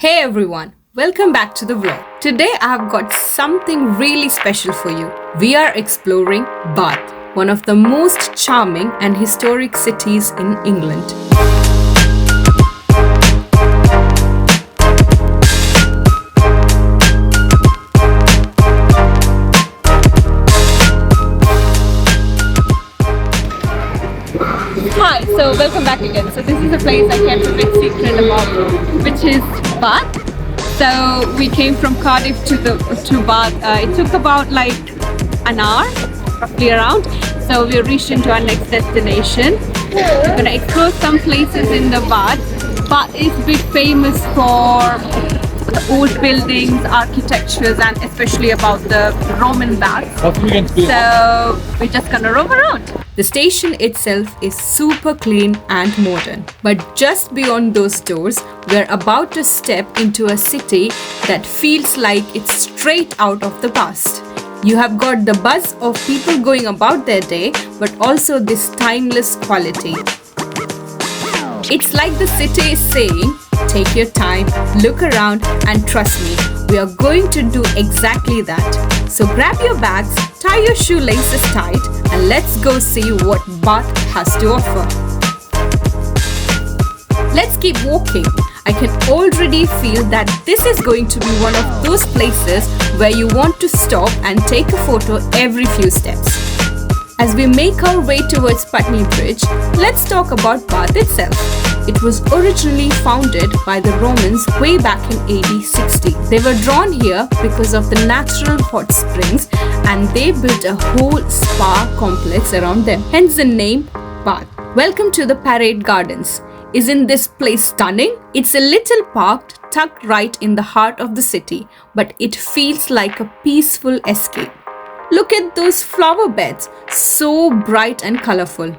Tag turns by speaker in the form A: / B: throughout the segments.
A: Hey everyone, welcome back to the vlog. Today I have got something really special for you. We are exploring Bath, one of the most charming and historic cities in England. Hi, so welcome back again. So this is a place I kept a bit secret about, which is Bath. So we came from Cardiff to Bath. It took about like an hour, roughly around. So we reached into our next destination. We're gonna explore some places in the Bath. Bath is big famous for the old buildings, architectures, and especially about the Roman baths. So we're just gonna roam around. The station itself is super clean and modern. But just beyond those doors, we're about to step into a city that feels like it's straight out of the past. You have got the buzz of people going about their day, but also this timeless quality. It's like the city is saying, take your time, look around, and trust me, we are going to do exactly that. So grab your bags, tie your shoelaces tight, and let's go see what Bath has to offer. Let's keep walking. I can already feel that this is going to be one of those places where you want to stop and take a photo every few steps. As we make our way towards Pulteney Bridge, let's talk about Bath itself. It was originally founded by the Romans way back in AD 60. They were drawn here because of the natural hot springs, and they built a whole spa complex around them, hence the name Bath. Welcome to the Parade Gardens. Isn't this place stunning? It's a little park tucked right in the heart of the city, but it feels like a peaceful escape. Look at those flower beds, so bright and colorful.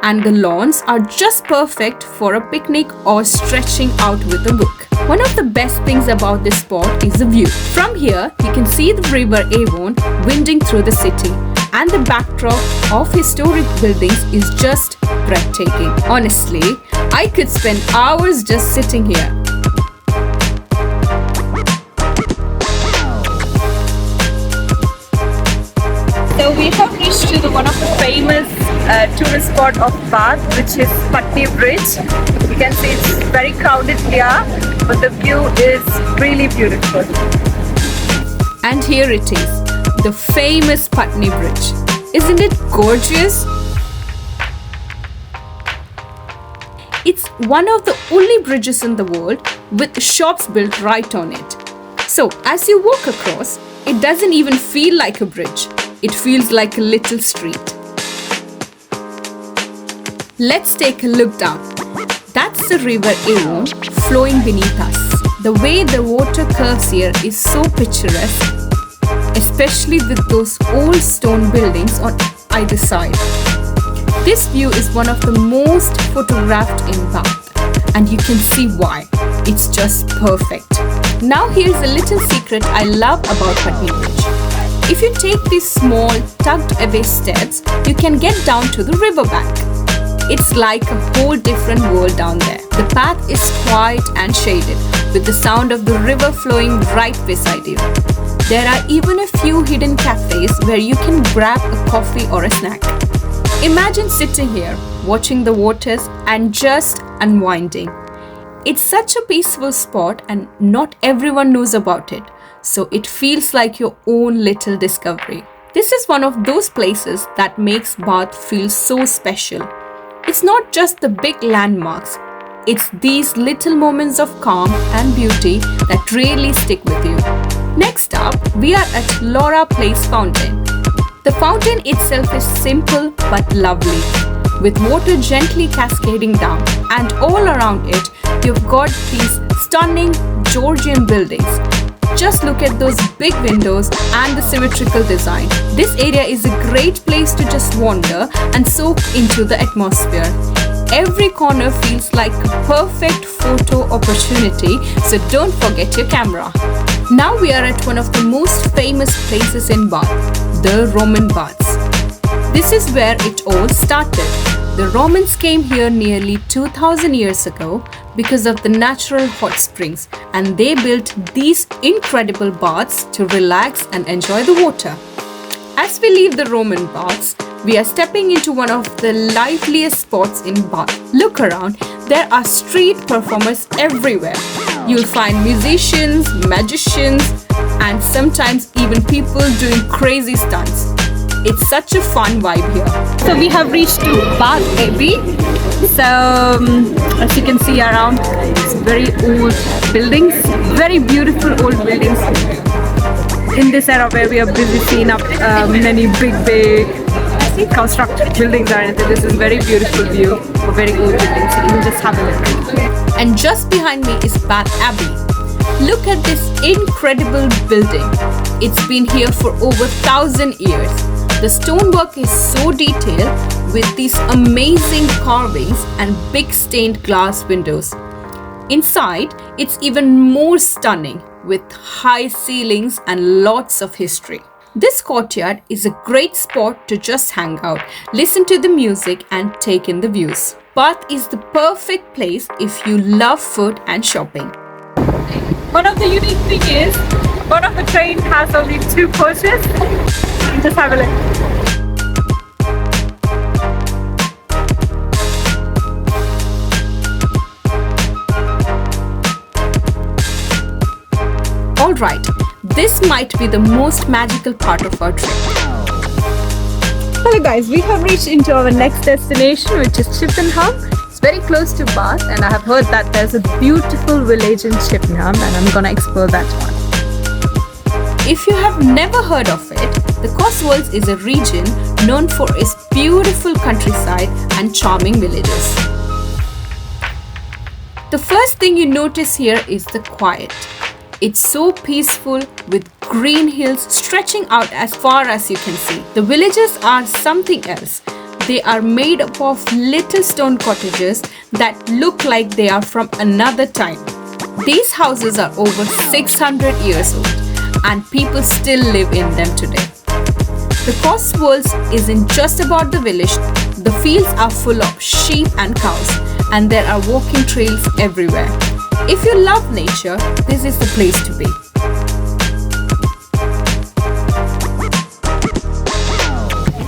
A: And the lawns are just perfect for a picnic or stretching out with a book. One of the best things about this spot is the view. From here, you can see the River Avon winding through the city, and the backdrop of historic buildings is just breathtaking. Honestly, I could spend hours just sitting here. So we have reached to one of the famous tourist spot of Bath, which is Pulteney Bridge. You can see it's very crowded here, but the view is really beautiful. And here it is, the famous Pulteney Bridge. Isn't it gorgeous? It's one of the only bridges in the world with shops built right on it. So as you walk across, it doesn't even feel like a bridge. It feels like a little street. Let's take a look down. That's the River Avon flowing beneath us. The way the water curves here is so picturesque, especially with those old stone buildings on either side. This view is one of the most photographed in Bath, and you can see why. It's just perfect. Now here's a little secret I love about Pulteney Bridge. If you take these small, tucked away steps, you can get down to the riverbank. It's like a whole different world down there. The path is quiet and shaded, with the sound of the river flowing right beside you. There are even a few hidden cafés where you can grab a coffee or a snack. Imagine sitting here, watching the waters and just unwinding. It's such a peaceful spot, and not everyone knows about it. So it feels like your own little discovery. This is one of those places that makes Bath feel so special. It's not just the big landmarks, it's these little moments of calm and beauty that really stick with you. Next up, we are at Laura Place Fountain. The fountain itself is simple but lovely, with water gently cascading down, and all around it, you've got these stunning Georgian buildings. Just look at those big windows and the symmetrical design. This area is a great place to just wander and soak into the atmosphere. Every corner feels like a perfect photo opportunity, so don't forget your camera. Now we are at one of the most famous places in Bath, the Roman Baths. This is where it all started. The Romans came here nearly 2000 years ago, because of the natural hot springs, and they built these incredible baths to relax and enjoy the water. As we leave the Roman baths, we are stepping into one of the liveliest spots in Bath. Look around, there are street performers everywhere. You'll find musicians, magicians, and sometimes even people doing crazy stunts. It's such a fun vibe here. So we have reached to Bath Abbey. So as you can see around, it's very old buildings, very beautiful old buildings. In this era where we are busy seeing up many big constructed buildings or anything, this is very beautiful view of very old buildings. You can just have a look. And just behind me is Bath Abbey. Look at this incredible building. It's been here for over 1,000 years. The stonework is so detailed with these amazing carvings and big stained glass windows. Inside, it's even more stunning with high ceilings and lots of history. This courtyard is a great spot to just hang out, listen to the music and take in the views. Bath is the perfect place if you love food and shopping. One of the unique things is, one of the trains has only 2 coaches. Just have a look. Alright, this might be the most magical part of our trip. Hello guys, we have reached into our next destination, which is Chippenham. It's very close to Bath, and I have heard that there's a beautiful village in Chippenham, and I'm gonna explore that one. If you have never heard of it, the Cotswolds is a region known for its beautiful countryside and charming villages. The first thing you notice here is the quiet. It's so peaceful with green hills stretching out as far as you can see. The villages are something else. They are made up of little stone cottages that look like they are from another time. These houses are over 600 years old, and people still live in them today. The Cotswolds isn't just about the village. The fields are full of sheep and cows, and there are walking trails everywhere. If you love nature, this is the place to be.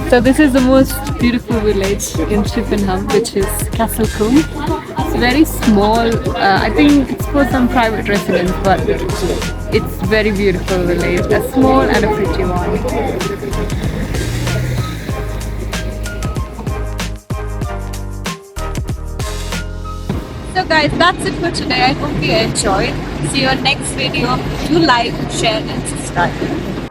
A: So this is the most beautiful village in Chippenham, which is Castlecombe. It's very small. I think it's for some private residents, but it's very beautiful village. A small and a pretty one. So guys, that's it for today. I hope you enjoyed. See you in next video. Do like, share and subscribe.